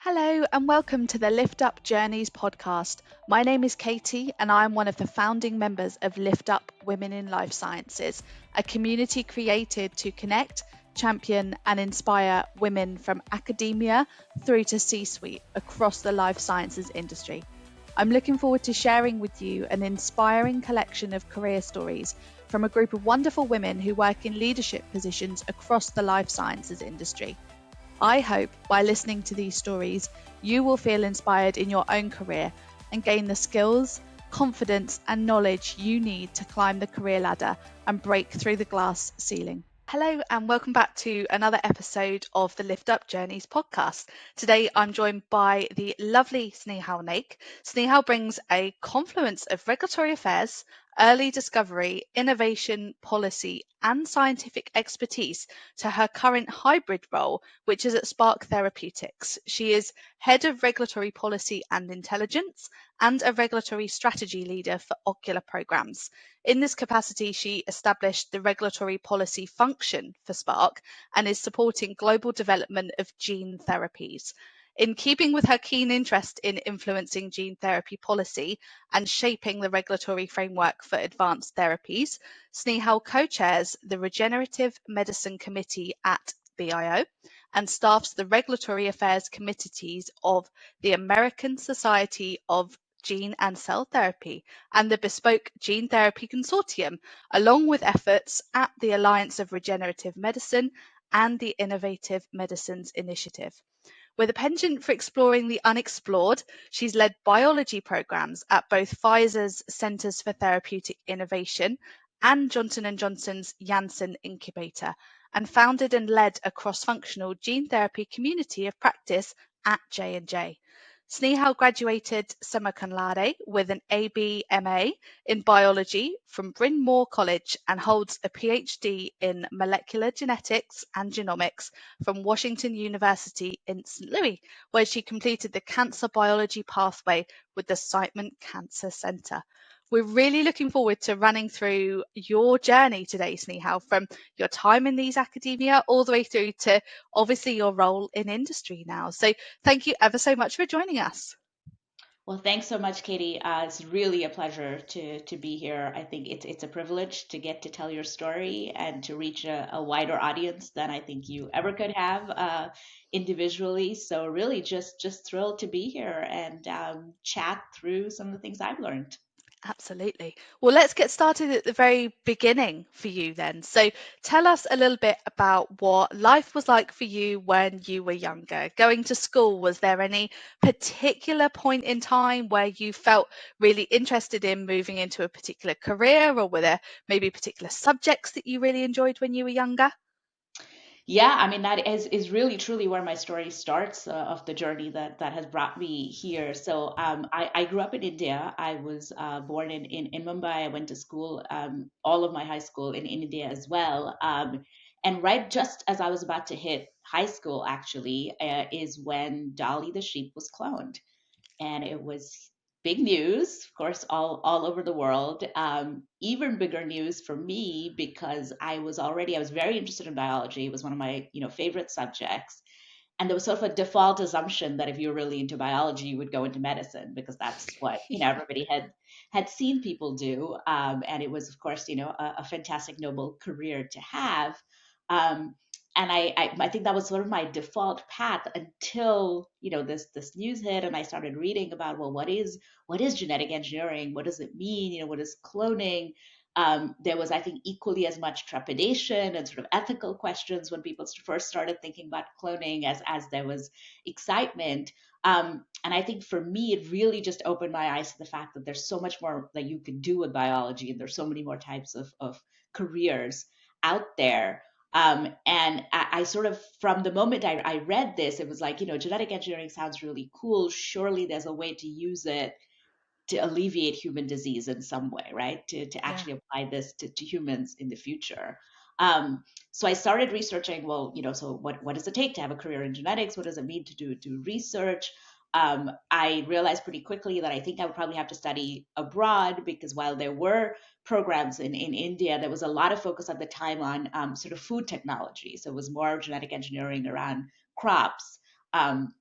Hello and welcome to the Lift Up Journeys podcast. My name is Katie and I am one of the founding members of Lift Up Women in Life Sciences, a community created to connect, champion and inspire women from academia through to C-suite across the life sciences industry. I'm looking forward to sharing with you an inspiring collection of career stories from a group of wonderful women who work in leadership positions across the life sciences industry. I hope by listening to these stories, you will feel inspired in your own career and gain the skills, confidence, and knowledge you need to climb the career ladder and break through the glass ceiling. Hello, and welcome back to another episode of the Lift Up Journeys podcast. Today, I'm joined by the lovely Snehal Naik. Snehal brings a confluence of regulatory affairs, early discovery, innovation, policy, and scientific expertise to her current hybrid role, which is at Spark Therapeutics. She is Head of Regulatory Policy and Intelligence and a regulatory strategy leader for ocular programs. In this capacity, she established the regulatory policy function for Spark and is supporting global development of gene therapies. In keeping with her keen interest in influencing gene therapy policy and shaping the regulatory framework for advanced therapies, Snehal co-chairs the Regenerative Medicine Committee at BIO and staffs the Regulatory Affairs Committees of the American Society of Gene and Cell Therapy and the Bespoke Gene Therapy Consortium, along with efforts at the Alliance of Regenerative Medicine and the Innovative Medicines Initiative. With a penchant for exploring the unexplored, she's led biology programs at both Pfizer's Centers for Therapeutic Innovation and Johnson & Johnson's Janssen Incubator, and founded and led a cross-functional gene therapy community of practice at J&J. Snehal graduated summa cum laude with an ABMA in biology from Bryn Mawr College and holds a PhD in molecular genetics and genomics from Washington University in St. Louis, where she completed the cancer biology pathway with the Siteman Cancer Center. We're really looking forward to running through your journey today, Snehal, from your time in these academia all the way through to obviously your role in industry now. So thank you ever so much for joining us. Well, thanks so much, Katie. It's really a pleasure to be here. I think it's a privilege to get to tell your story and to reach a wider audience than I think you ever could have individually. So really, just thrilled to be here and chat through some of the things I've learned. Absolutely. Well, let's get started at the very beginning for you then. So, tell us a little bit about what life was like for you when you were younger. Going to school, was there any particular point in time where you felt really interested in moving into a particular career, or were there maybe particular subjects that you really enjoyed when you were younger? Yeah, I mean that is really truly where my story starts of the journey that has brought me here. So I grew up in India. I was born in Mumbai. I went to school, all of my high school in India as well. And right just as I was about to hit high school, actually, is when Dolly the sheep was cloned, and it was big news, of course, all over the world. Even bigger news for me because I was very interested in biology. It was one of my favorite subjects, and there was sort of a default assumption that if you're really into biology, you would go into medicine because that's what Yeah. everybody had seen people do, and it was, of course, a fantastic, noble career to have. Um, and I think that was sort of my default path until this news hit and I started reading about, well, what is genetic engineering, what does it mean, what is cloning. There was, I think, equally as much trepidation and sort of ethical questions when people first started thinking about cloning as there was excitement. And I think for me, it really just opened my eyes to the fact that there's so much more that you can do with biology, and there's so many more types of careers out there. And I sort of, from the moment I read this, it was like, genetic engineering sounds really cool. Surely there's a way to use it to alleviate human disease in some way, right? To Yeah. actually apply this to humans in the future. So I started researching, well, so what does it take to have a career in genetics? What does it mean to do research? I realized pretty quickly that I think I would probably have to study abroad because while there were programs in India, there was a lot of focus at the time on sort of food technology. So it was more genetic engineering around crops. Um,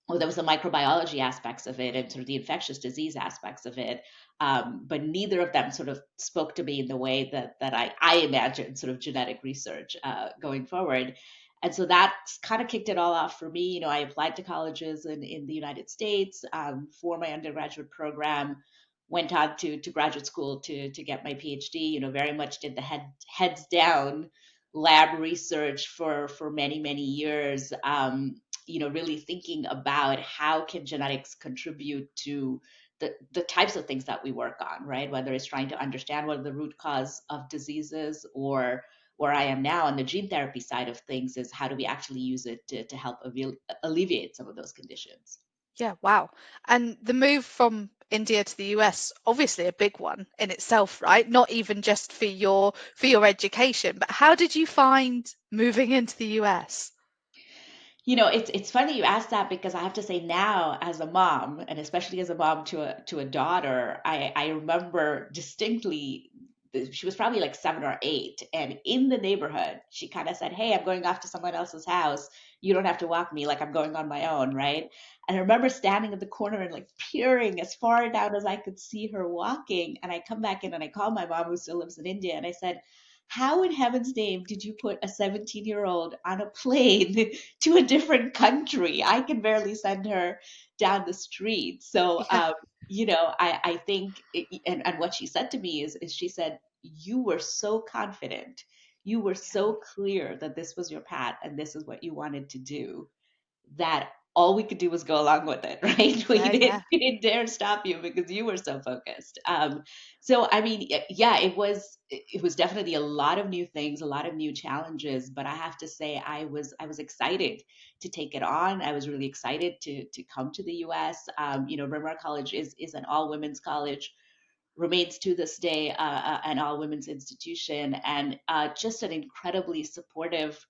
well, there was the microbiology aspects of it and sort of the infectious disease aspects of it. But neither of them sort of spoke to me in the way that I imagined sort of genetic research going forward. And so that kind of kicked it all off for me. You know, I applied to colleges in the United States for my undergraduate program, went on to graduate school to get my PhD, you know, very much did the heads down lab research for many, many years. You know, really thinking about how can genetics contribute to the types of things that we work on, right? Whether it's trying to understand what the root cause of diseases, or where I am now on the gene therapy side of things is how do we actually use it to help alleviate some of those conditions. Yeah, wow. And the move from India to the US, obviously a big one in itself, right? Not even just for your education, but how did you find moving into the US? You know, it's funny you asked that because I have to say now as a mom, and especially as a mom to a daughter, I remember distinctly she was probably like 7 or 8, and in the neighborhood, she kind of said, "Hey, I'm going off to someone else's house. You don't have to walk me, like I'm going on my own, right?" And I remember standing at the corner and like peering as far down as I could see her walking. And I come back in and I call my mom who still lives in India, and I said, how in heaven's name did you put a 17-year-old on a plane to a different country? I can barely send her down the street. So, Yeah, you know, I think, and what she said to me is she said, you were so confident. You were yeah, so clear that this was your path and this is what you wanted to do, that all we could do was go along with it, right? yeah, yeah. We didn't dare stop you because you were so focused. So I mean, yeah, it was definitely a lot of new things, a lot of new challenges. But I have to say, I was excited to take it on. I was really excited to come to the U.S. You know, Bryn Mawr College is an all women's college, remains to this day an all women's institution, and just an incredibly supportive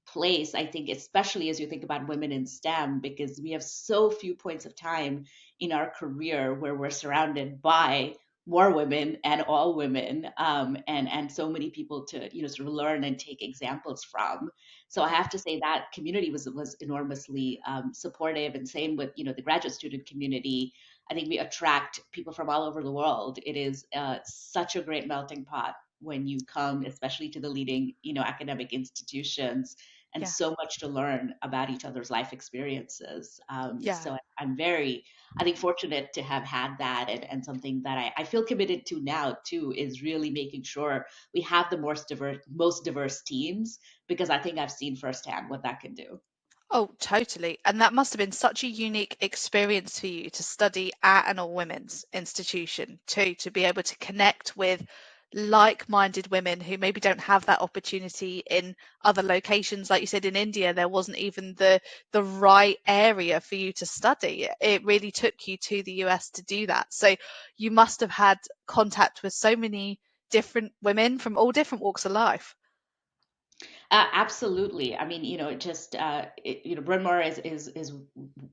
place, I think, especially as you think about women in STEM, because we have so few points of time in our career where we're surrounded by more women and all women, and so many people to, you know, sort of learn and take examples from. So I have to say that community was enormously supportive, and same with, you know, the graduate student community. I think we attract people from all over the world. It is such a great melting pot when you come, especially to the leading, you know, academic institutions, and Yeah, so much to learn about each other's life experiences. yeah. So I'm very, I think, fortunate to have had that, and something that I feel committed to now too is really making sure we have the most diverse teams, because I think I've seen firsthand what that can do. Oh, totally. And that must have been such a unique experience for you to study at an all women's institution too, to be able to connect with like-minded women who maybe don't have that opportunity in other locations. Like you said, in India, there wasn't even the right area for you to study. It really took you to the US to do that. So you must have had contact with so many different women from all different walks of life. Absolutely. I mean, you know, you know, Bryn Mawr is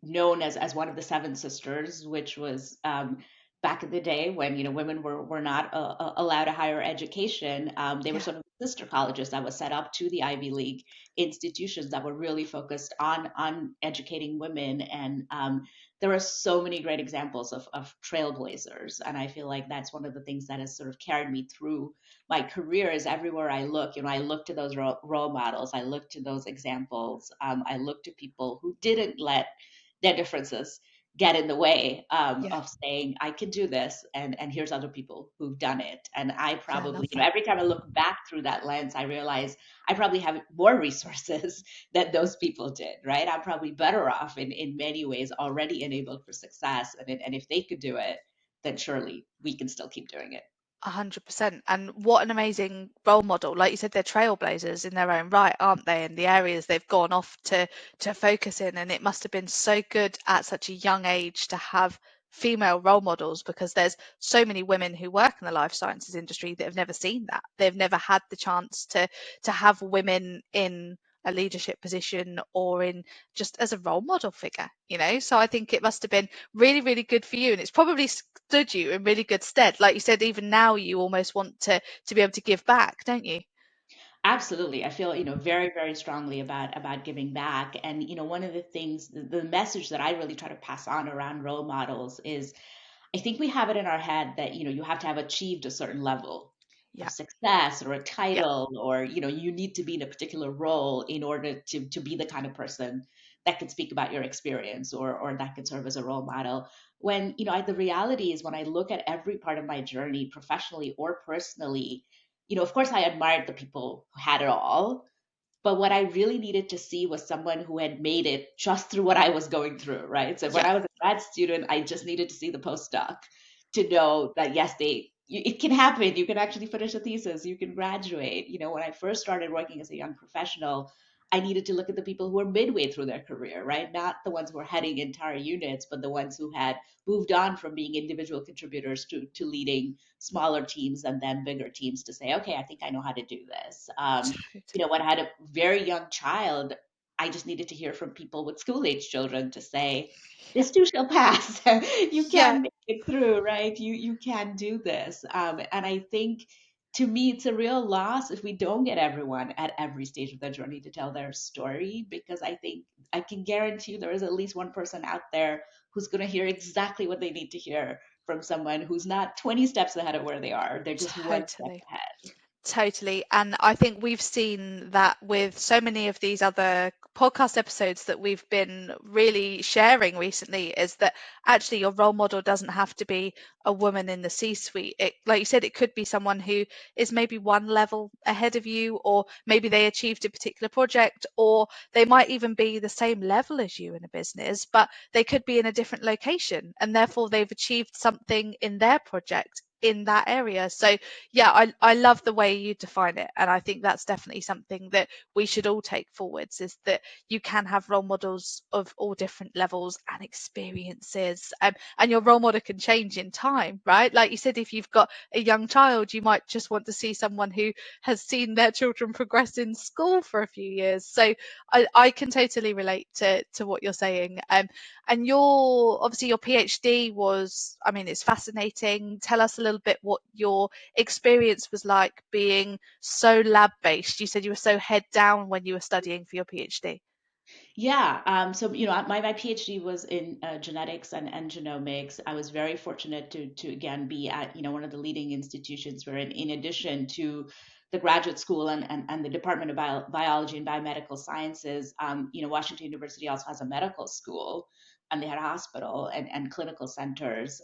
known as one of the Seven Sisters, which was back in the day when, you know, women were not allowed a higher education. They were Yeah, sort of sister colleges that was set up to the Ivy League institutions that were really focused on educating women. And there are so many great examples of trailblazers, and I feel like that's one of the things that has sort of carried me through my career. Is everywhere I look, you know, I look to those role models, I look to those examples, I look to people who didn't let their differences get in the way yeah, of saying I can do this, and here's other people who've done it. And I yeah, I probably, love you know, that. every time I look back through that lens, I realize I probably have more resources than those people did, right? I'm probably better off in many ways, already enabled for success, and if they could do it, then surely we can still keep doing it. 100%. And what an amazing role model. Like you said, they're trailblazers in their own right, aren't they? In the areas they've gone off to focus in. And it must have been so good at such a young age to have female role models, because there's so many women who work in the life sciences industry that have never seen that. They've never had the chance to have women in a leadership position or in just as a role model figure, you know. So I think it must have been really, really good for you, and it's probably stood you in really good stead. Like you said, even now you almost want to be able to give back, don't you? Absolutely. I feel, very, very strongly about giving back. And, one of the things, the message that I really try to pass on around role models is I think we have it in our head that, you have to have achieved a certain level of Yeah, success or a yeah, title, or, you need to be in a particular role in order to be the kind of person that can speak about your experience, or that can serve as a role model. When, the reality is when I look at every part of my journey, professionally or personally, of course I admired the people who had it all, but what I really needed to see was someone who had made it just through what I was going through, right? So when yeah, I was a grad student, I just needed to see the postdoc to know that yes, it can happen. You can actually finish a thesis, you can graduate. When I first started working as a young professional, I needed to look at the people who were midway through their career, right? Not the ones who were heading entire units, but the ones who had moved on from being individual contributors to leading smaller teams and then bigger teams, to say, okay, I think I know how to do this. totally. When I had a very young child, I just needed to hear from people with school age children to say, Yeah, this too shall pass. You yeah, can make it through, right? You can do this. And I think, to me, it's a real loss if we don't get everyone at every stage of their journey to tell their story, because I think I can guarantee you there is at least one person out there who's going to hear exactly what they need to hear from someone who's not 20 steps ahead of where they are. They're just one step totally. ahead. Totally. And I think we've seen that with so many of these other podcast episodes that we've been really sharing recently, is that actually your role model doesn't have to be a woman in the C-suite. It, like you said, it could be someone who is maybe one level ahead of you, or maybe they achieved a particular project, or they might even be the same level as you in a business, but they could be in a different location and therefore they've achieved something in their project in that area. So yeah, I love the way you define it. And I think that's definitely something that we should all take forwards, is that you can have role models of all different levels and experiences. And your role model can change in time, right? Like you said, if you've got a young child, you might just want to see someone who has seen their children progress in school for a few years. So I can totally relate to what you're saying. And your, obviously your PhD was, I mean, it's fascinating. Tell us a little bit what your experience was like being so lab based. You said you were so head down when you were studying for your PhD. Yeah. So, my PhD was in genetics and genomics. I was very fortunate to again be at, one of the leading institutions where, in addition to the graduate school and the Department of Biology and Biomedical Sciences, Washington University also has a medical school, and they had a hospital and clinical centers.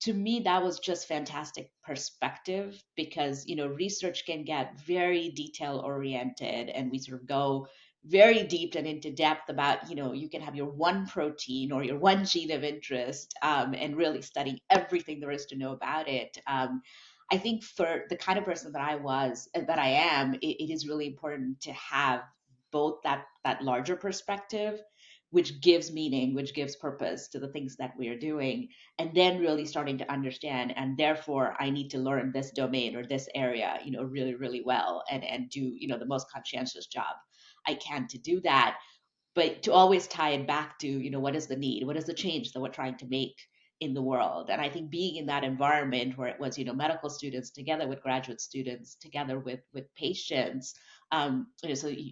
To me, that was just fantastic perspective, because, research can get very detail oriented, and we sort of go very deep and into depth about, you can have your one protein or your one gene of interest, and really study everything there is to know about it. I think for the kind of person that I am, it is really important to have both that larger perspective, which gives meaning, which gives purpose to the things that we are doing, and then really starting to understand, and therefore I need to learn this domain or this area, really, really well, and do, the most conscientious job I can to do that. But to always tie it back to, what is the need, what is the change that we're trying to make in the world. And I think being in that environment where it was, medical students together with graduate students together with patients. I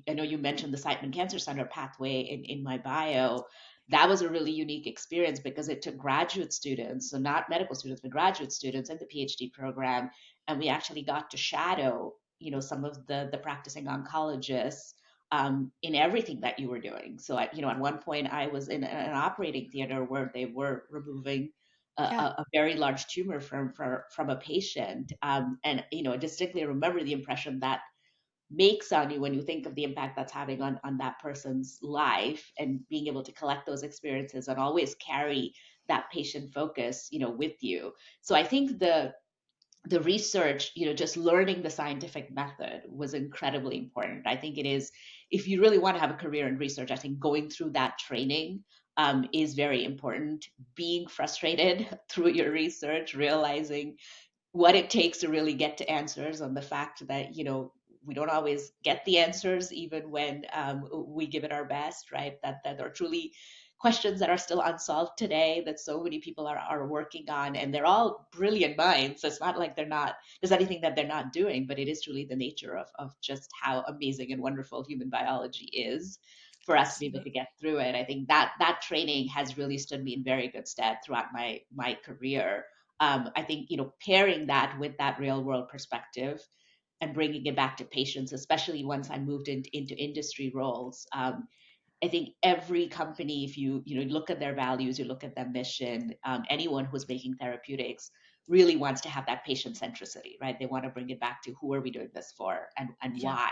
know you mentioned the Siteman Cancer Center pathway in my bio. That was a really unique experience, because it took graduate students, so not medical students, but graduate students in the PhD program, and we actually got to shadow, some of the practicing oncologists, in everything that you were doing. So, at one point, I was in an operating theater where they were removing Yeah. a very large tumor from a patient, and, I distinctly remember the impression that makes on you when you think of the impact that's having on that person's life, and being able to collect those experiences and always carry that patient focus, with you. So I think the research, just learning the scientific method was incredibly important. I think it is, if you really want to have a career in research, I think going through that training, is very important. Being frustrated through your research, realizing what it takes to really get to answers, on the fact that, we don't always get the answers, even when, we give it our best, right? That are truly questions that are still unsolved today that so many people are working on, and they're all brilliant minds. So it's not like there's anything that they're not doing, but it is truly the nature of just how amazing and wonderful human biology is for us to be able Absolutely. to get through it. I think that training has really stood me in very good stead throughout my career. I think, pairing that with that real world perspective and bringing it back to patients, especially once I moved into industry roles. I think every company, if you look at their values, you look at their mission, anyone who's making therapeutics really wants to have that patient centricity, right? They want to bring it back to who are we doing this for and Yeah. why.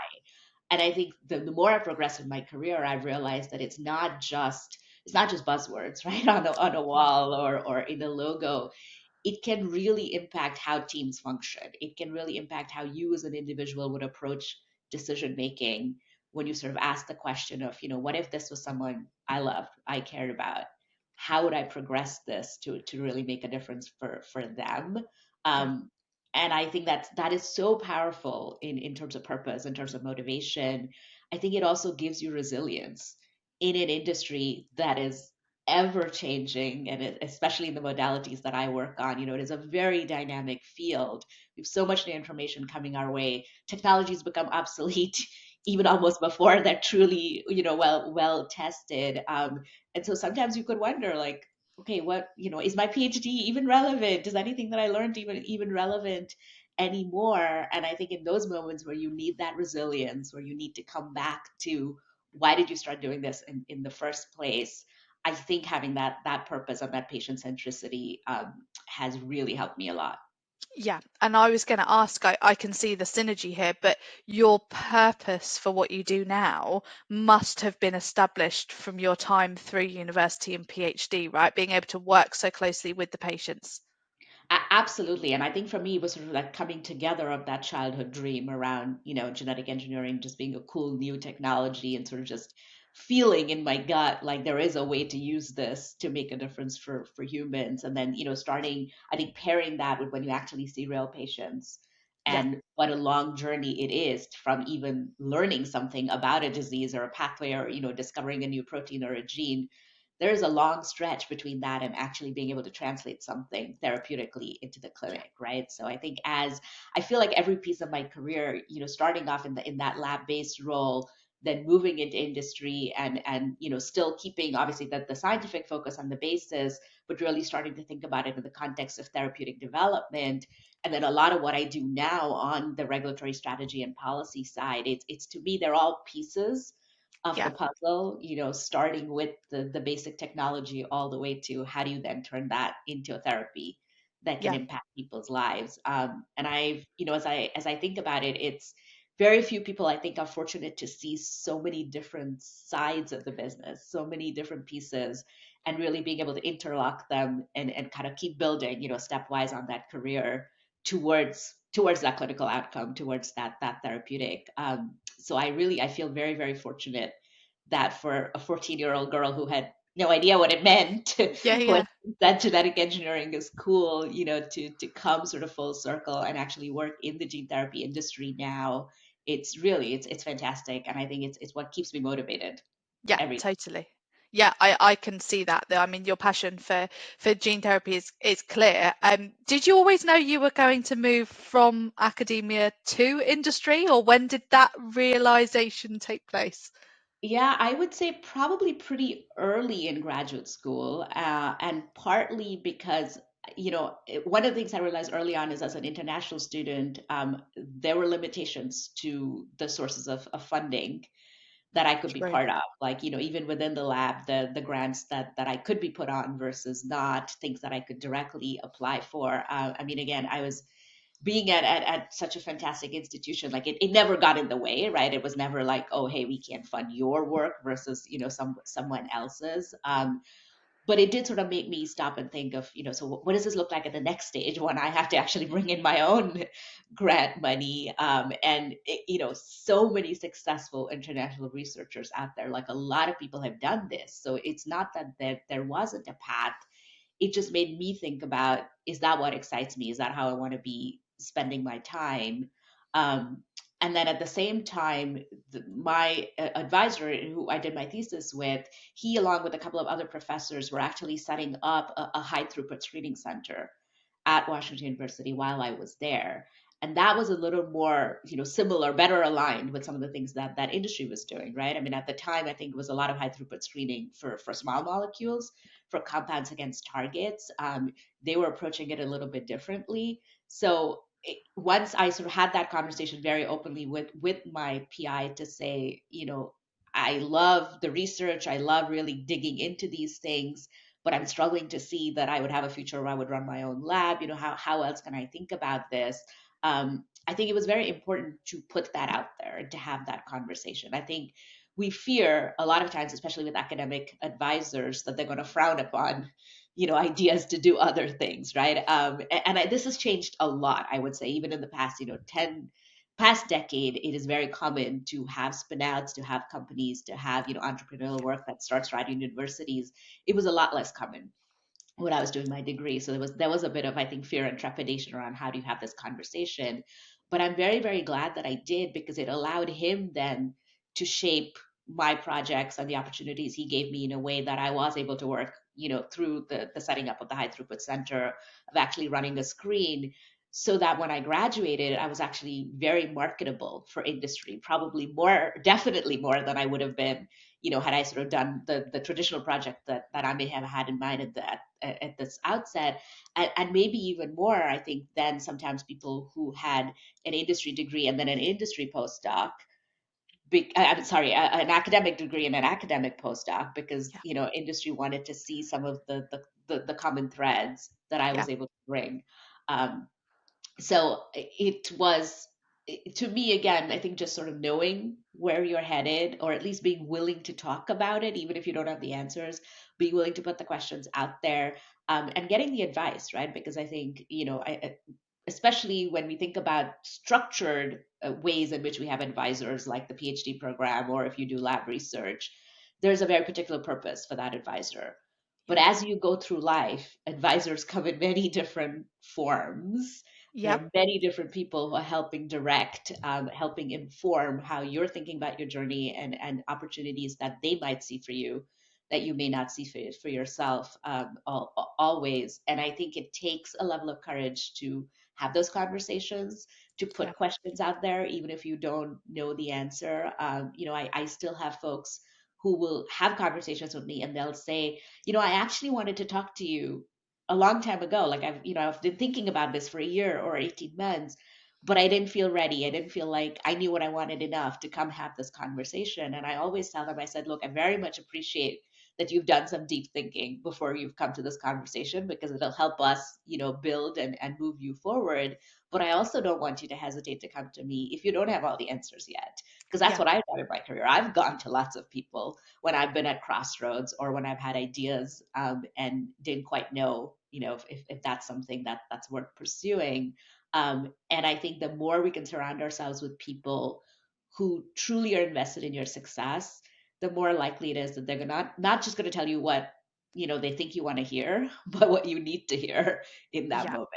And I think the more I progress in my career, I've realized that it's not just buzzwords, right, on a Yeah. wall or in a logo. It can really impact how teams function. It can really impact how you as an individual would approach decision making when you sort of ask the question of, what if this was someone I loved, I cared about? How would I progress this to really make a difference for them? Yeah. Um, and I think that is so powerful in terms of purpose, in terms of motivation. I think it also gives you resilience in an industry that is ever changing, and especially in the modalities that I work on. It is a very dynamic field. We have so much new information coming our way. Technologies become obsolete even almost before they're truly, well tested. And so sometimes you could wonder, like, okay, what, is my PhD even relevant? Is anything that I learned even relevant anymore? And I think in those moments where you need that resilience, where you need to come back to why did you start doing this in the first place? I think having that purpose of that patient centricity has really helped me a lot. Yeah, and I was going to ask, I can see the synergy here, but your purpose for what you do now must have been established from your time through university and PhD, right? Being able to work so closely with the patients. Absolutely. And I think for me, it was sort of like coming together of that childhood dream around, genetic engineering just being a cool new technology and sort of just feeling in my gut like there is a way to use this to make a difference for humans. And then, starting, I think, pairing that with when you actually see real patients Yeah, and what a long journey it is from even learning something about a disease or a pathway or, discovering a new protein or a gene. There's a long stretch between that and actually being able to translate something therapeutically into the yeah, clinic, right? So I think as I feel like every piece of my career, starting off in that lab-based role, then moving into industry and still keeping obviously the scientific focus on the basis, but really starting to think about it in the context of therapeutic development. And then a lot of what I do now on the regulatory strategy and policy side, it's to me, they're all pieces of the yeah, puzzle, starting with the basic technology all the way to how do you then turn that into a therapy that can yeah, impact people's lives. And I've, as I think about it, it's very few people I think are fortunate to see so many different sides of the business, so many different pieces, and really being able to interlock them and kind of keep building, stepwise on that career towards that clinical outcome, towards that therapeutic. So I feel very, very fortunate that for a 14-year-old girl who had no idea what it meant, yeah, who had yeah. that genetic engineering is cool, to come sort of full circle and actually work in the gene therapy industry now. It's fantastic, and I think it's what keeps me motivated Yeah, every. totally. Yeah, I can see that. I mean, your passion for gene therapy is clear. Did you always know you were going to move from academia to industry, or when did that realization take place? Yeah, I would say probably pretty early in graduate school, and partly because, one of the things I realized early on is as an international student, there were limitations to the sources of funding that I could be True. part of. Like, even within the lab, the grants that I could be put on versus not, things that I could directly apply for. I mean, again, I was being at such a fantastic institution, like it never got in the way, right? It was never like, oh, hey, we can't fund your work versus, someone else's. But it did sort of make me stop and think of, so what does this look like at the next stage when I have to actually bring in my own grant money? And, so many successful international researchers out there, like a lot of people have done this. So it's not that there wasn't a path. It just made me think about, is that what excites me? Is that how I want to be spending my time? Um, And then at the same time, my advisor, who I did my thesis with, he, along with a couple of other professors, were actually setting up a high throughput screening center at Washington University while I was there. And that was a little more, similar, better aligned with some of the things that that industry was doing, right? I mean, at the time, I think it was a lot of high throughput screening for small molecules, for compounds against targets. They were approaching it a little bit differently. So once I sort of had that conversation very openly with my PI to say, I love the research, I love really digging into these things, but I'm struggling to see that I would have a future where I would run my own lab. How else can I think about this? I think it was very important to put that out there and to have that conversation. I think we fear a lot of times, especially with academic advisors, that they're going to frown upon, ideas to do other things, right? This has changed a lot, I would say, even in the past, 10 past decade. It is very common to have spinouts, to have companies, to have, entrepreneurial work that starts right in universities. It was a lot less common when I was doing my degree. So there was a bit of, I think, fear and trepidation around how do you have this conversation. But I'm very, very glad that I did, because it allowed him then to shape my projects and the opportunities he gave me in a way that I was able to work, through the setting up of the high throughput center, of actually running a screen, so that when I graduated, I was actually very marketable for industry, probably more, definitely more than I would have been, had I sort of done the traditional project that I may have had in mind at this outset, and maybe even more, I think, than sometimes people who had an industry degree and then an industry postdoc. I'm sorry, an academic degree and an academic postdoc, because Yeah. industry wanted to see some of the common threads that I Yeah. was able to bring. Um, so it was, to me, again, I think, just sort of knowing where you're headed, or at least being willing to talk about it, even if you don't have the answers, being willing to put the questions out there, and getting the advice, right? Because I think, especially when we think about structured ways in which we have advisors, like the PhD program, or if you do lab research, there's a very particular purpose for that advisor. But Yeah. as you go through life, advisors come in many different forms. There Yep. are many different people who are helping direct, helping inform how you're thinking about your journey, and opportunities that they might see for you that you may not see for yourself, always. And I think it takes a level of courage to have those conversations, to Yeah. put questions out there, even if you don't know the answer. I still have folks who will have conversations with me, and they'll say, I actually wanted to talk to you a long time ago. Like, I've been thinking about this for a year or 18 months, but I didn't feel ready. I didn't feel like I knew what I wanted enough to come have this conversation. And I always tell them, I said, look, I very much appreciate that you've done some deep thinking before you've come to this conversation, because it'll help us, build and move you forward. But I also don't want you to hesitate to come to me if you don't have all the answers yet, because that's Yeah. what I've done in my career. I've gone to lots of people when I've been at crossroads, or when I've had ideas, and didn't quite know, if that's something that's worth pursuing. And I think the more we can surround ourselves with people who truly are invested in your success, the more likely it is that they're not just going to tell you what they think you want to hear, but what you need to hear in that Yeah. moment.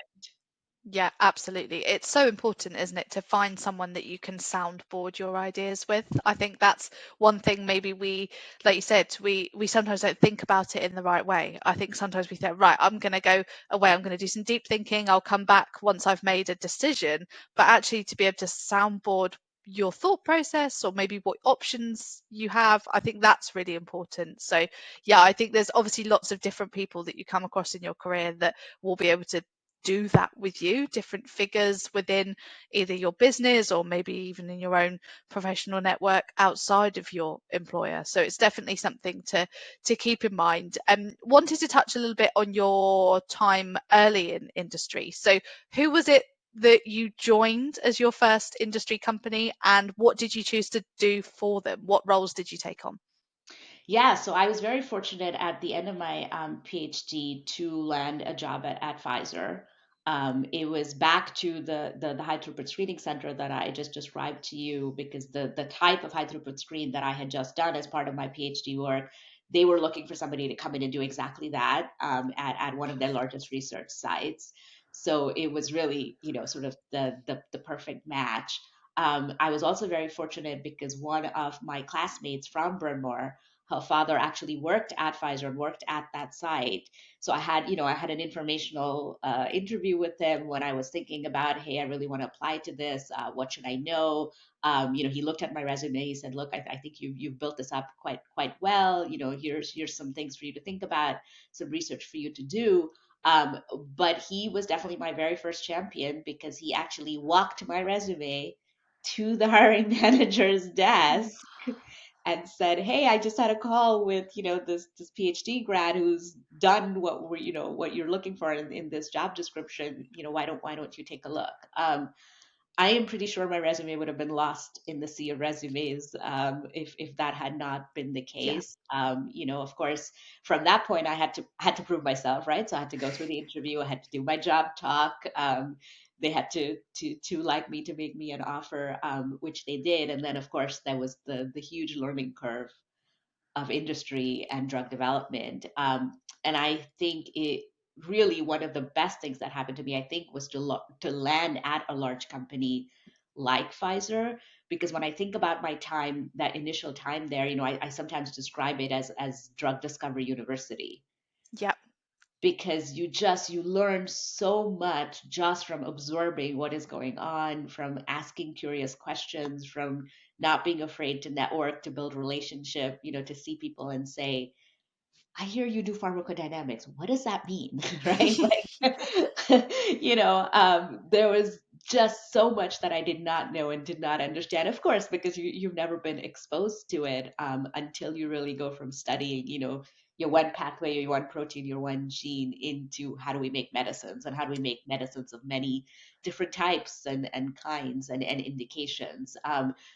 Yeah, absolutely. It's so important, isn't it, to find someone that you can soundboard your ideas with. I think that's one thing maybe we, like you said, we sometimes don't think about it in the right way. I think sometimes we think, right, I'm going to go away, I'm going to do some deep thinking, I'll come back once I've made a decision. But actually, to be able to soundboard your thought process, or maybe what options you have, I think that's really important. So yeah, I think there's obviously lots of different people that you come across in your career that will be able to do that with you, different figures within either your business or maybe even in your own professional network outside of your employer. So it's definitely something to keep in mind. Wanted to touch a little bit on your time early in industry. So who was it that you joined as your first industry company, and what did you choose to do for them? What roles did you take on? Yeah, so I was very fortunate at the end of my PhD to land a job at Pfizer. It was back to the high throughput screening center that I just described to you, because the type of high throughput screen that I had just done as part of my PhD work, they were looking for somebody to come in and do exactly that, at one of their largest research sites. So it was really, sort of the perfect match. I was also very fortunate because one of my classmates from Bryn Mawr, her father actually worked at Pfizer and worked at that site. So I had an informational interview with him when I was thinking about, hey, I really want to apply to this. What should I know? He looked at my resume. He said, look, I think you've built this up quite well. Here's some things for you to think about, some research for you to do. Um, but he was definitely my very first champion because he actually walked my resume to the hiring manager's Mm. desk and said, "Hey, I just had a call with this PhD grad who's done what you're looking for in this job description. Why don't you take a look?" I am pretty sure my resume would have been lost in the sea of resumes if that had not been the Yeah. case. Of course, from that point, I had to prove myself, right? So I had to go through the interview. I had to do my job talk. They had to like me to make me an offer, which they did. And then, of course, there was the huge learning curve of industry and drug development. And I think it really one of the best things that happened to me, I think, was to land at a large company like Pfizer. Because when I think about my time, that initial time there, I sometimes describe it as drug discovery university Yep. because you learn so much just from absorbing what is going on, from asking curious questions, from not being afraid to network, to build relationship, to see people and say, I hear you do pharmacodynamics. What does that mean? Right? Like, there was just so much that I did not know and did not understand. Of course, because you've never been exposed to it until you really go from studying, your one pathway, your one protein, your one gene into how do we make medicines and how do we make medicines of many different types and kinds and indications.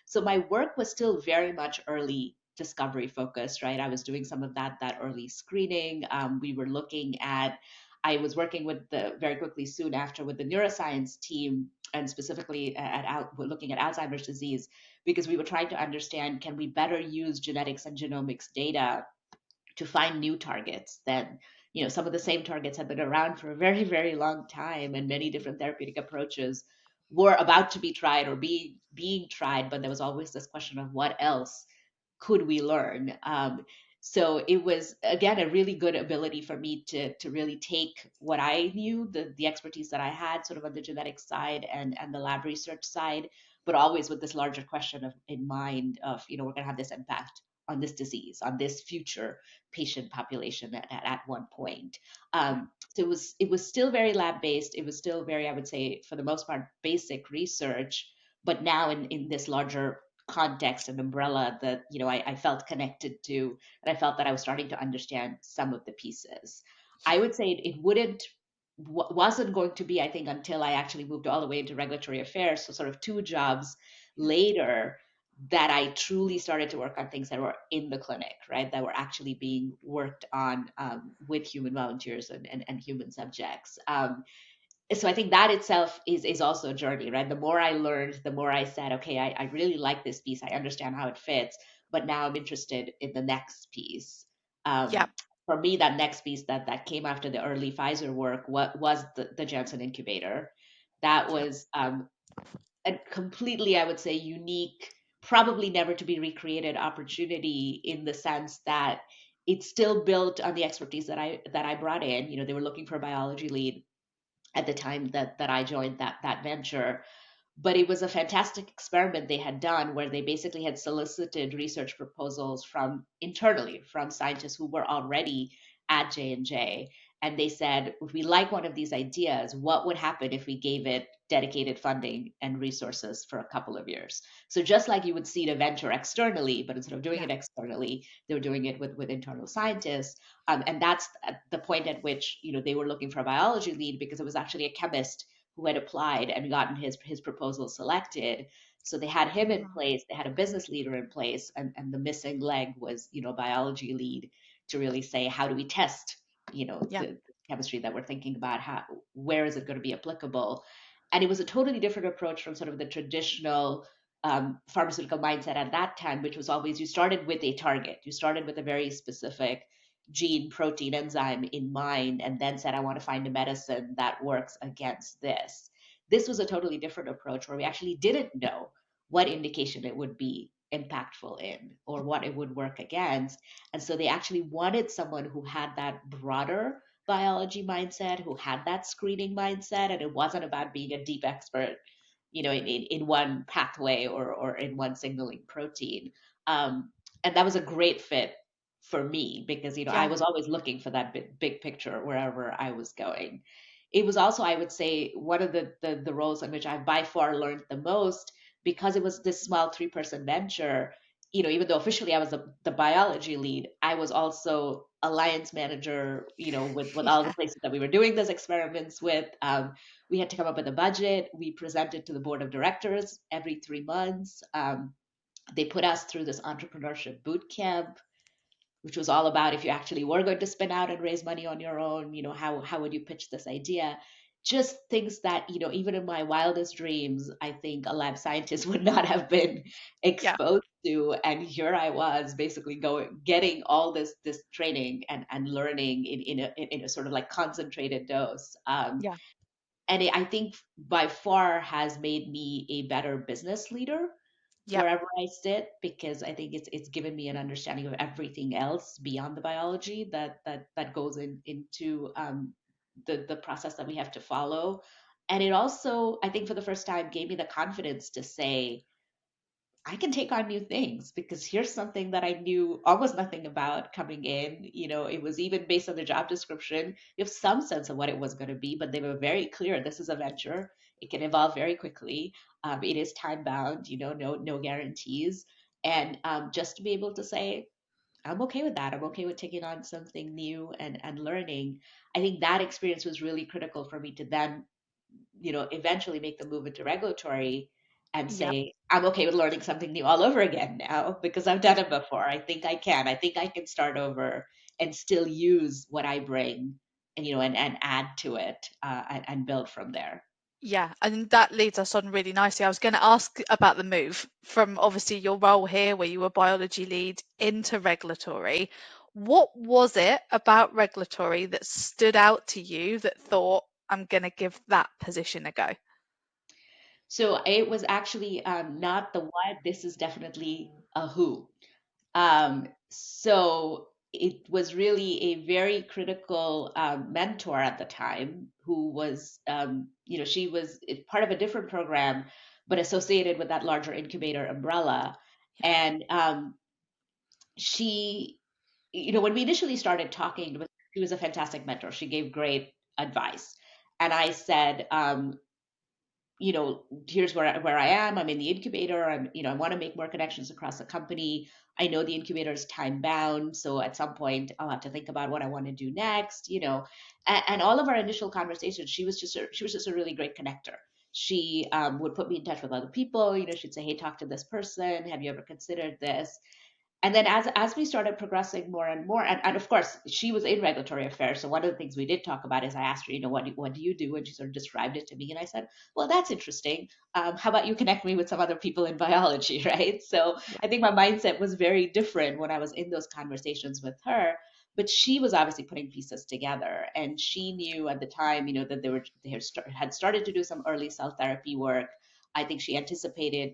So my work was still very much early discovery focused, right? I was doing some of that early screening. We were looking at I was working with the very quickly soon after with the neuroscience team and specifically looking at Alzheimer's disease because we were trying to understand, can we better use genetics and genomics data to find new targets that some of the same targets have been around for a very very long time and many different therapeutic approaches were about to be tried or being tried, but there was always this question of what else could we learn. So it was again a really good ability for me to really take what I knew, the expertise that I had sort of on the genetic side and the lab research side, but always with this larger question of in mind of we're going to have this impact on this disease, on this future patient population at one point. Yeah. So it was still very lab based. It was still very, I would say, for the most part, basic research, but now in this larger context and umbrella that I felt connected to, and I felt that I was starting to understand some of the pieces. I would say it wouldn't wasn't going to be, I think, until I actually moved all the way into regulatory affairs, so sort of two jobs Yeah. later, that I truly started to work on things that were in the clinic, right? That were actually being worked on with human volunteers and human subjects. So I think that itself is also a journey, right? The more I learned, the more I said, okay, I really like this piece. I understand how it fits, but now I'm interested in the next piece. Yep. For me, that next piece that came after the early Pfizer work, what was the Janssen incubator. That Yep. was a completely, I would say, unique, probably never to be recreated opportunity in the sense that it's still built on the expertise that I brought in. They were looking for a biology lead at the time that I joined that venture. But it was a fantastic experiment they had done where they basically had solicited research proposals from internally from scientists who were already at J&J, and they said, if we like one of these ideas, what would happen if we gave it dedicated funding and resources for a couple of years? So just like you would seed a venture externally, but instead of doing Yeah. it externally, they were doing it with internal scientists. And that's at the point at which they were looking for a biology lead because it was actually a chemist who had applied and gotten his proposal selected. So they had him in Oh, place, they had a business leader in place, and the missing leg was, biology lead to really say, how do we test, yeah. the chemistry that we're thinking about, where is it going to be applicable? And it was a totally different approach from sort of the traditional pharmaceutical mindset at that time, which was always you started with a target, you started with a very specific gene, protein, enzyme in mind, and then said, I want to find a medicine that works against this. This was a totally different approach where we actually didn't know what indication it would be impactful in or what it would work against. And so they actually wanted someone who had that broader biology mindset, who had that screening mindset, and it wasn't about being a deep expert, in one pathway or in one signaling protein. Um, and that was a great fit for me because, I Yeah. was always looking for that big picture wherever I was going. It was also, I would say, one of the roles in which I by far learned the most because it was this small three-person venture. Even though officially I was the biology lead, I was also alliance manager, with all the Yeah. places that we were doing those experiments with. We had to come up with a budget. We presented to the board of directors every 3 months. They put us through this entrepreneurship boot camp, which was all about if you actually were going to spin out and raise money on your own, how would you pitch this idea? Just things that, even in my wildest dreams, I think a lab scientist would not have been Yeah. exposed to. And here I was basically getting all this training and learning in a sort of like concentrated dose. Yeah. And I think by far has made me a better business leader Yep. wherever I sit, because I think it's given me an understanding of everything else beyond the biology that goes into the process that we have to follow. And it also, I think, for the first time, gave me the confidence to say, I can take on new things because here's something that I knew almost nothing about coming in. It was even based on the job description. You have some sense of what it was going to be, but they were very clear. This is a venture. It can evolve very quickly. It is time bound. No guarantees. And just to be able to say, I'm okay with that. I'm okay with taking on something new and learning. I think that experience was really critical for me to then, eventually make the move into regulatory and Yep. say, I'm okay with learning something new all over again now because I've done it before. I think I can. I think I can start over and still use what I bring and add to it and build from there. Yeah, and that leads us on really nicely. I was going to ask about the move from obviously your role here, where you were biology lead, into regulatory. What was it about regulatory that stood out to you that thought, I'm going to give that position a go? So it was actually not the what, this is definitely a who. So it was really a very critical mentor at the time who was, she was part of a different program, but associated with that larger incubator umbrella. Yeah. And she, when we initially started talking, she was a fantastic mentor. She gave great advice. And I said, here's where I am. I'm in the incubator. I want to make more connections across the company. I know the incubator is time bound, so at some point I'll have to think about what I want to do next. And all of our initial conversations, she was just a really great connector. She would put me in touch with other people. She'd say, "Hey, talk to this person. Have you ever considered this?" And then as we started progressing more and more, and of course she was in regulatory affairs, so one of the things we did talk about is I asked her, what do you do, and she sort of described it to me, and I said, well, that's interesting. How about you connect me with some other people in biology, right? So Yeah. I think my mindset was very different when I was in those conversations with her, but she was obviously putting pieces together, and she knew at the time, that they had started to do some early cell therapy work. I think she anticipated,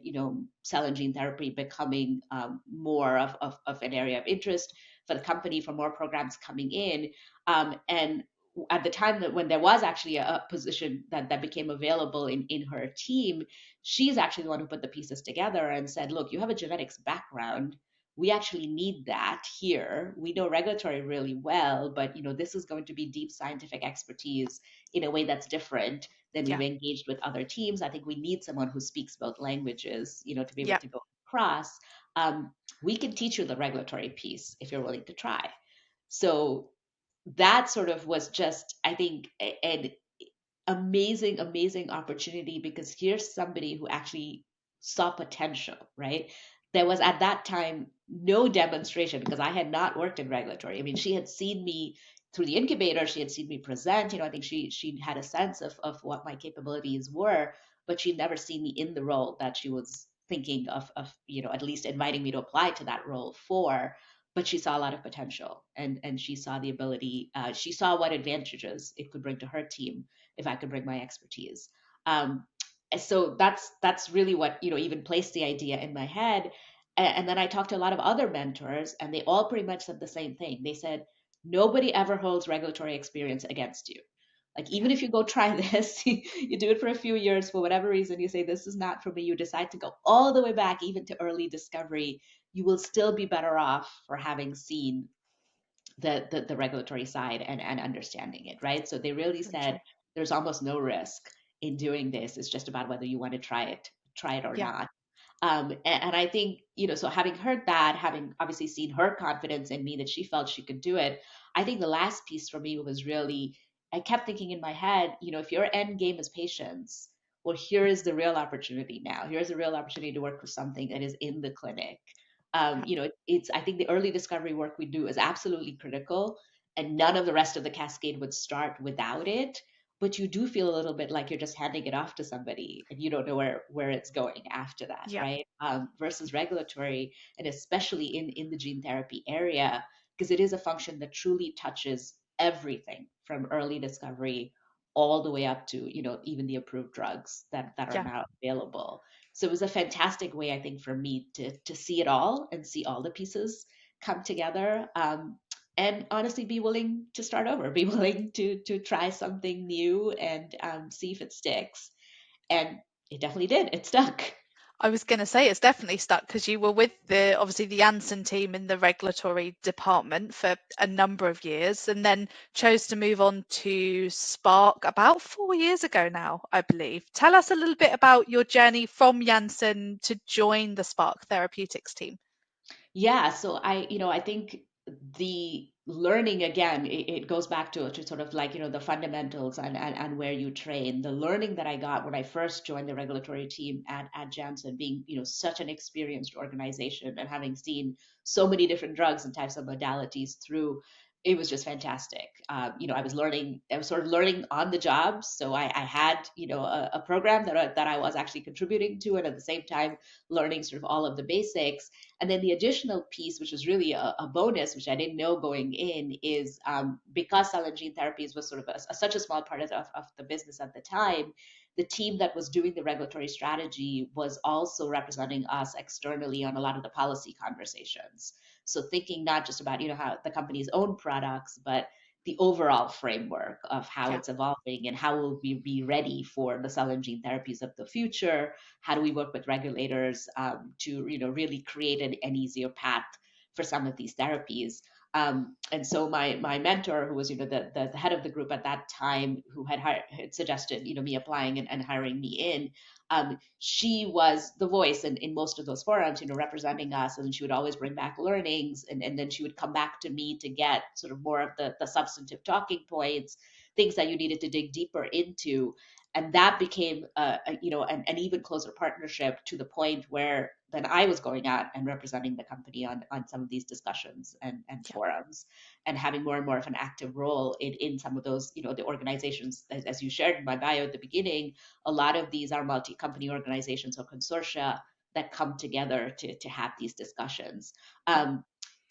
cell and gene therapy becoming more of an area of interest for the company, for more programs coming in. And at the time that when there was actually a position that became available in her team, she's actually the one who put the pieces together and said, look, you have a genetics background. We actually need that here. We know regulatory really well, but this is going to be deep scientific expertise in a way that's different than we've Yeah. engaged with other teams. I think we need someone who speaks both languages, to be able Yeah. to go across. Um, we can teach you the regulatory piece if you're willing to try. So that sort of was just, I think, an amazing opportunity because here's somebody who actually saw potential, right? There was at that time no demonstration because I had not worked in regulatory. I mean, she had seen me through the incubator, she had seen me present, I think she had a sense of what my capabilities were, but she'd never seen me in the role that she was thinking of at least inviting me to apply to that role for. But she saw a lot of potential, and she saw the ability, she saw what advantages it could bring to her team if I could bring my expertise. Um, So that's really what, even placed the idea in my head. And then I talked to a lot of other mentors, and they all pretty much said the same thing. They said nobody ever holds regulatory experience against you. Like, Yeah, even if you go try this, you do it for a few years for whatever reason, you say this is not for me, you decide to go all the way back even to early discovery, you will still be better off for having seen the regulatory side and understanding it, right? So they really so said true. there's almost no risk in doing this. It's just about whether you want to try it or Yeah, not. And I think, so having heard that, having obviously seen her confidence in me that she felt she could do it, I think the last piece for me was really, I kept thinking in my head, if your end game is patience, well, here is the real opportunity now. Here's a real opportunity to work with something that is in the clinic. yeah, It's, I think the early discovery work we do is absolutely critical, and none of the rest of the cascade would start without it. But you do feel a little bit like you're just handing it off to somebody and you don't know where it's going after that, yeah, right? Versus regulatory, and especially in the gene therapy area, because it is a function that truly touches everything from early discovery all the way up to, even the approved drugs that are yeah. now available. So it was a fantastic way, I think, for me to see it all and see all the pieces come together. And honestly, be willing to start over, be willing to try something new and see if it sticks. And it definitely did. It stuck. I was going to say it's definitely stuck because you were with the obviously the Janssen team in the regulatory department for a number of years and then chose to move on to Spark about 4 years ago now, I believe. Tell us a little bit about your journey from Janssen to join the Spark Therapeutics team. Yeah, so I think the learning again, it goes back to sort of like, the fundamentals and where you train. The learning that I got when I first joined the regulatory team at Janssen, being, such an experienced organization and having seen so many different drugs and types of modalities through, it was just fantastic. I was sort of learning on the job. So I had, a program that I was actually contributing to, and at the same time, learning sort of all of the basics. And then the additional piece, which was really a bonus, which I didn't know going in, is because cell and gene therapies was sort of such a small part of the business at the time, the team that was doing the regulatory strategy was also representing us externally on a lot of the policy conversations. So thinking not just about, how the company's own products, but the overall framework of how Yeah, it's evolving and how will we be ready for the cell and gene therapies of the future. How do we work with regulators to really create an easier path for some of these therapies? And so my mentor, who was the head of the group at that time, who had suggested me applying and hiring me in, she was the voice in most of those forums, representing us, and she would always bring back learnings, and then she would come back to me to get sort of more of the substantive talking points, things that you needed to dig deeper into. And that became an even closer partnership, to the point where then I was going out and representing the company on some of these discussions and yeah, forums, and having more and more of an active role in some of those, the organizations, as you shared in my bio at the beginning. A lot of these are multi-company organizations or consortia that come together to have these discussions. yeah,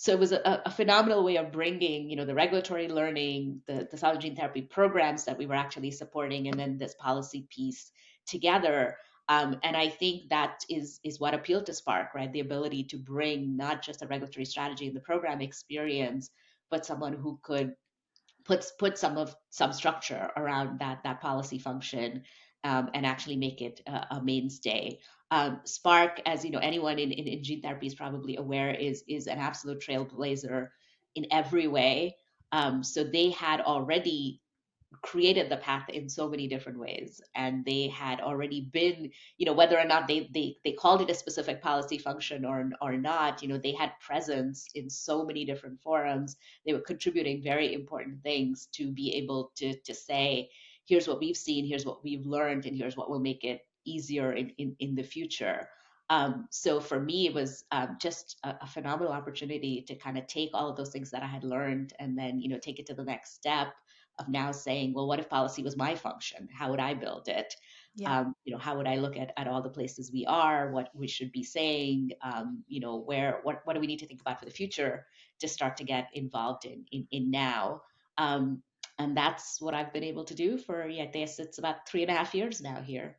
So it was a phenomenal way of bringing, the regulatory learning, the cell and gene therapy programs that we were actually supporting, and then this policy piece together. And I think that is what appealed to Spark, right? The ability to bring not just a regulatory strategy and the program experience, but someone who could put some structure around that policy function, and actually make it a mainstay. Spark, as anyone in gene therapy is probably aware, is an absolute trailblazer in every way. So they had already created the path in so many different ways, and they had already been, whether or not they called it a specific policy function or not, they had presence in so many different forums. They were contributing very important things to be able to say, here's what we've seen, here's what we've learned, and here's what will make it easier in the future. So for me, it was just a phenomenal opportunity to kind of take all of those things that I had learned, and then take it to the next step of now saying, well, what if policy was my function? How would I build it? yeah. How would I look at all the places we are, what we should be saying, what do we need to think about for the future to start to get involved in now? Um, and that's what I've been able to do for, yeah, I guess it's about 3.5 years now here.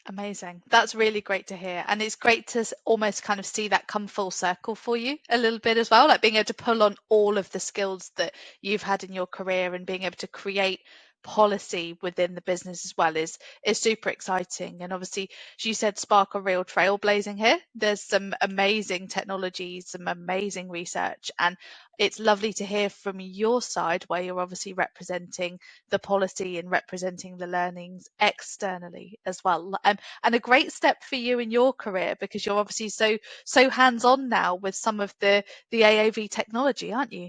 Amazing. That's really great to hear. And it's great to almost kind of see that come full circle for you a little bit as well, like being able to pull on all of the skills that you've had in your career and being able to create policy within the business as well is super exciting. And obviously, as you said, Spark are real trailblazing here. There's some amazing technologies, some amazing research, and it's lovely to hear from your side where you're obviously representing the policy and representing the learnings externally as well. And a great step for you in your career because you're obviously so hands on now with some of the AAV technology, aren't you?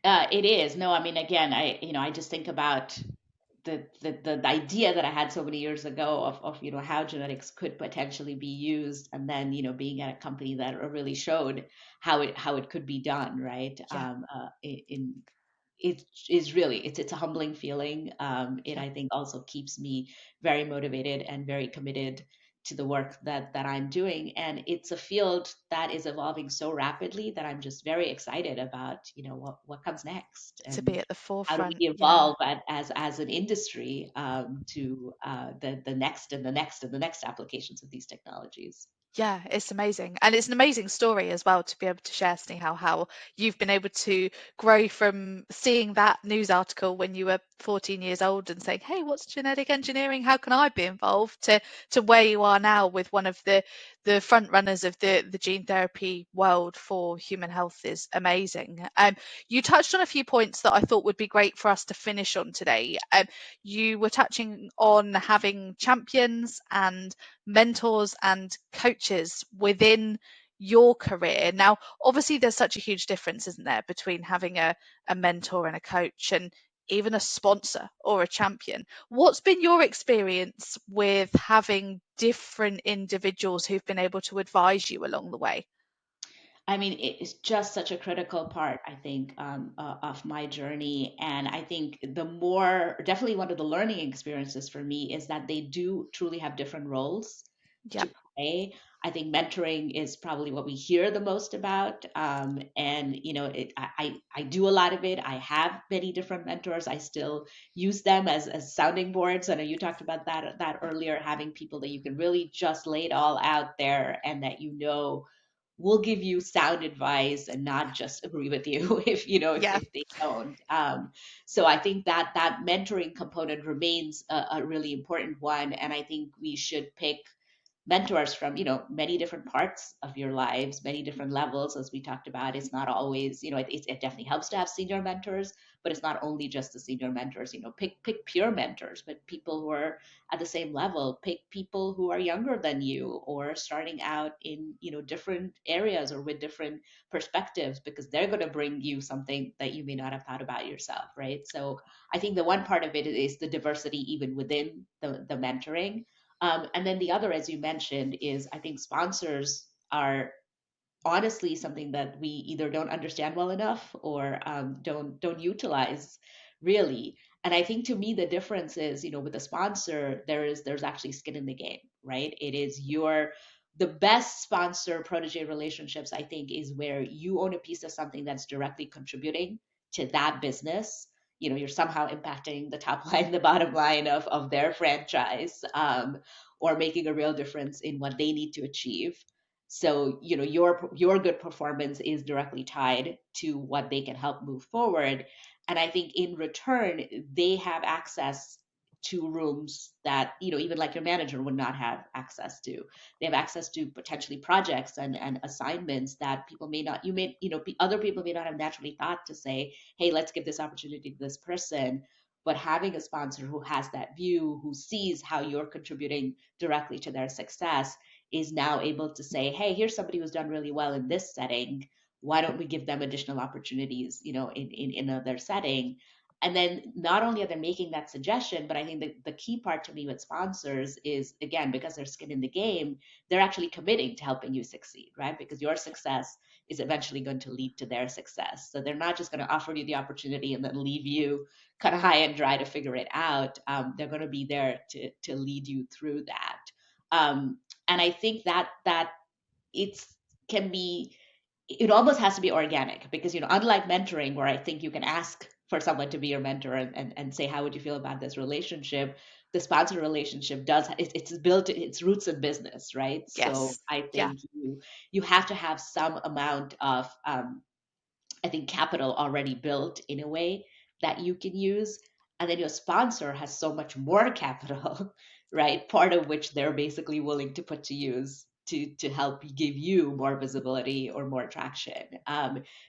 It is. No, I mean, again, I just think about the idea that I had so many years ago of how genetics could potentially be used, and then being at a company that really showed how it could be done, right? Yeah, It is really, it's a humbling feeling. It, yeah. I think, also keeps me very motivated and very committed to the work that I'm doing. And it's a field that is evolving so rapidly that I'm just very excited about, what comes next, To and be at the how do forefront. we Yeah. evolve as an industry, to the next and the next and the next applications of these technologies. Yeah, it's amazing. And it's an amazing story as well to be able to share, Snehal, how you've been able to grow from seeing that news article when you were 14 years old and saying, hey, what's genetic engineering? How can I be involved? To where you are now with one of the front runners of the gene therapy world for human health is amazing. You touched on a few points that I thought would be great for us to finish on today. You were touching on having champions and mentors and coaches within your career. Now, obviously, there's such a huge difference, isn't there, between having a mentor and a coach and even a sponsor or a champion. What's been your experience with having different individuals who've been able to advise you along the way? I mean, it's just such a critical part, I think, of my journey. And I think the more, definitely one of the learning experiences for me is that they do truly have different roles Yeah, to play. I think mentoring is probably what we hear the most about. And, I do a lot of it. I have many different mentors. I still use them as sounding boards. I know you talked about that earlier, having people that you can really just lay it all out there, and that will give you sound advice and not just agree with you if yeah, if they don't. So I think that mentoring component remains a really important one, and I think we should pick mentors from many different parts of your lives, many different levels. As we talked about, it's not always, it definitely helps to have senior mentors, but it's not only just the senior mentors. Pick peer mentors, but people who are at the same level. Pick people who are younger than you or starting out in different areas or with different perspectives, because they're going to bring you something that you may not have thought about yourself, right? So I think the one part of it is the diversity even within the mentoring. And then the other, as you mentioned, is I think sponsors are honestly something that we either don't understand well enough or don't utilize really. And I think to me the difference is, with a sponsor, there's actually skin in the game, right? It is your the best sponsor protege relationships, I think, is where you own a piece of something that's directly contributing to that business. You're somehow impacting the top line, the bottom line of their franchise, or making a real difference in what they need to achieve. So your good performance is directly tied to what they can help move forward. And I think in return they have access to rooms that even like your manager would not have access to. They have access to potentially projects and assignments that people may not, you may, other people may not have naturally thought to say, hey, let's give this opportunity to this person. But having a sponsor who has that view, who sees how you're contributing directly to their success, is now able to say, hey, here's somebody who's done really well in this setting. Why don't we give them additional opportunities, in another setting? And then not only are they making that suggestion, but I think the key part to me with sponsors is, again, because they're skin in the game, they're actually committing to helping you succeed, right? Because your success is eventually going to lead to their success. So they're not just going to offer you the opportunity and then leave you kind of high and dry to figure it out. They're going to be there to lead you through that. And I think that it's can be, it almost has to be organic, because unlike mentoring where I think you can ask for someone to be your mentor and say, how would you feel about this relationship? The sponsor relationship does it's built its roots in business, right? So Yes. I Yeah. think you have to have some amount of I think capital already built in a way that you can use. And then your sponsor has so much more capital, right? Part of which they're basically willing to put to use to help give you more visibility or more traction.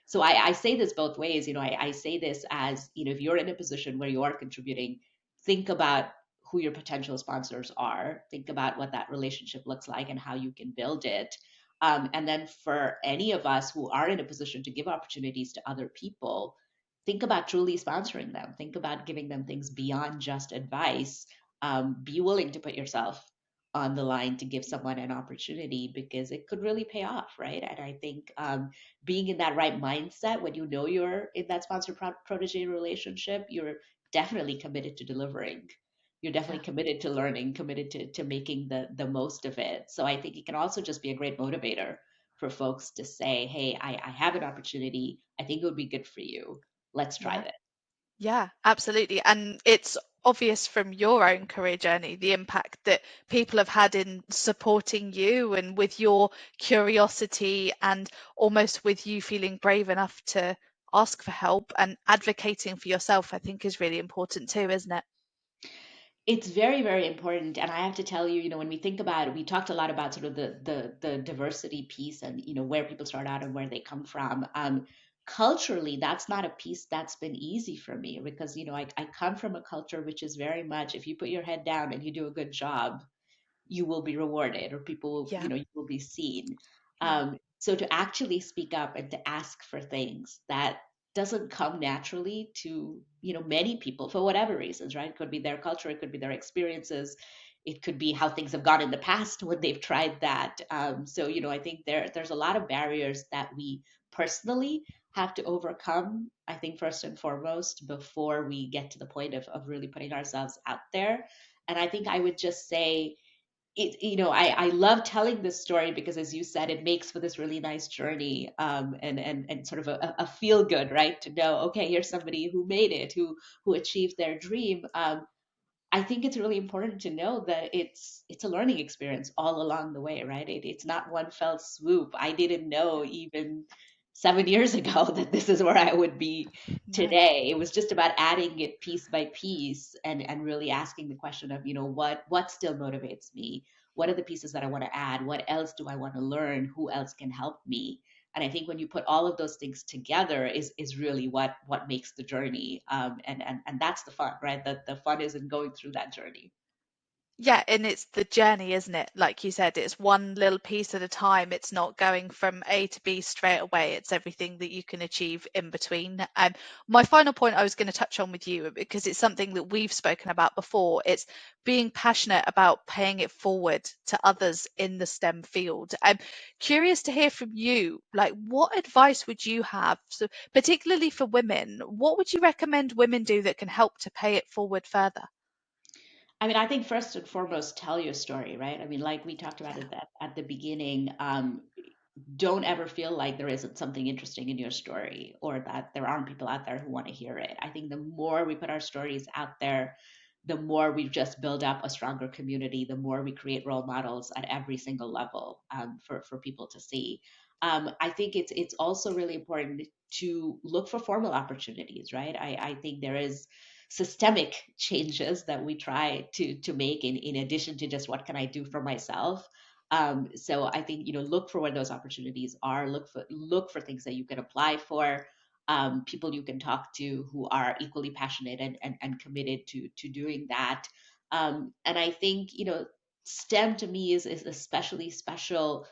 So I say this both ways. I say this as, if you're in a position where you are contributing, think about who your potential sponsors are, think about what that relationship looks like and how you can build it, and then for any of us who are in a position to give opportunities to other people, think about truly sponsoring them. Think about giving them things beyond just advice. Be willing to put yourself on the line to give someone an opportunity because it could really pay off, right? And I think being in that right mindset when you know you're in that sponsor protege relationship, you're definitely committed to delivering. You're definitely Yeah. committed to learning, committed to making the most of it. So I think it can also just be a great motivator for folks to say, hey, I have an opportunity. I think it would be good for you. Let's try Yeah. this. Yeah, absolutely. And it's obvious from your own career journey the impact that people have had in supporting you and with your curiosity and almost with you feeling brave enough to ask for help and advocating for yourself, I think is really important too, isn't it? It's very, very important. And I have to tell you, when we think about it, we talked a lot about sort of the diversity piece and, where people start out and where they come from. Culturally, that's not a piece that's been easy for me because, I come from a culture which is very much if you put your head down and you do a good job, you will be rewarded or people, Yeah. you will be seen. Yeah. So to actually speak up and to ask for things that doesn't come naturally to, many people for whatever reasons, right? It could be their culture, it could be their experiences, it could be how things have gone in the past when they've tried that. So, I think there's a lot of barriers that we personally have to overcome, I think, first and foremost, before we get to the point of really putting ourselves out there. And I think I would just say, I love telling this story because, as you said, it makes for this really nice journey, and sort of a feel good, right? To know, okay, here's somebody who made it, who achieved their dream. I think it's really important to know that it's a learning experience all along the way, right? It's not one fell swoop. I didn't know even 7 years ago that this is where I would be No. today. It was just about adding it piece by piece and really asking the question of, what still motivates me? What are the pieces that I want to add? What else do I want to learn? Who else can help me? And I think when you put all of those things together is really what makes the journey. And that's the fun, right? The fun is in going through that journey. Yeah, and it's the journey, isn't it? Like you said, it's one little piece at a time. It's not going from A to B straight away. It's everything that you can achieve in between. My final point I was going to touch on with you, because it's something that we've spoken about before, it's being passionate about paying it forward to others in the STEM field. I'm curious to hear from you, like what advice would you have, so particularly for women, what would you recommend women do that can help to pay it forward further? I mean, I think first and foremost, tell your story, right? I mean, like we talked about Yeah, it at the beginning, don't ever feel like there isn't something interesting in your story or that there aren't people out there who want to hear it. I think the more we put our stories out there, the more we just build up a stronger community, the more we create role models at every single level, for people to see. I think it's also really important to look for formal opportunities, right? I think there is systemic changes that we try to make in addition to just what can I do for myself. So I think, look for where those opportunities are. Look for things that you can apply for. People you can talk to who are equally passionate and committed to doing that. And I think, STEM to me is especially special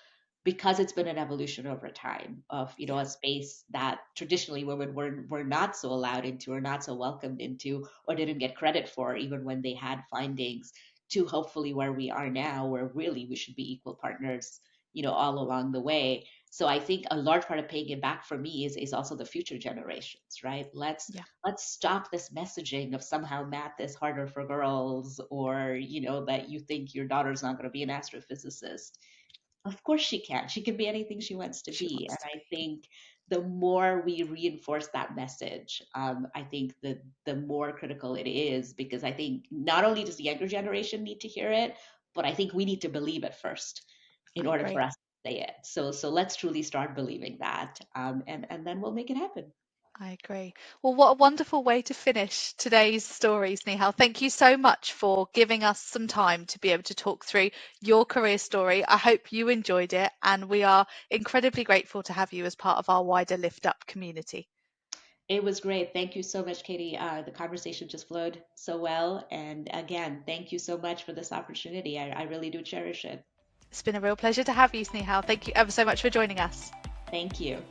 because it's been an evolution over time of, yeah, a space that traditionally women were not so allowed into or not so welcomed into or didn't get credit for even when they had findings, to hopefully where we are now, where really we should be equal partners, all along the way. So I think a large part of paying it back for me is also the future generations, right? yeah. Let's stop this messaging of somehow math is harder for girls, or that you think your daughter's not going to be an astrophysicist. Of course she can. She can be anything she wants to She be. wants And to I be. think the more we reinforce that message, I think that the more critical it is, because I think not only does the younger generation need to hear it, but I think we need to believe it first in I order for agree. us to say it. So let's truly start believing that, and then we'll make it happen. I agree. Well, what a wonderful way to finish today's stories, Nihal. Thank you so much for giving us some time to be able to talk through your career story. I hope you enjoyed it, and we are incredibly grateful to have you as part of our wider Lift Up community. It was great. Thank you so much, Katie. The conversation just flowed so well. And again, thank you so much for this opportunity. I really do cherish it. It's been a real pleasure to have you, Snehal. Thank you ever so much for joining us. Thank you.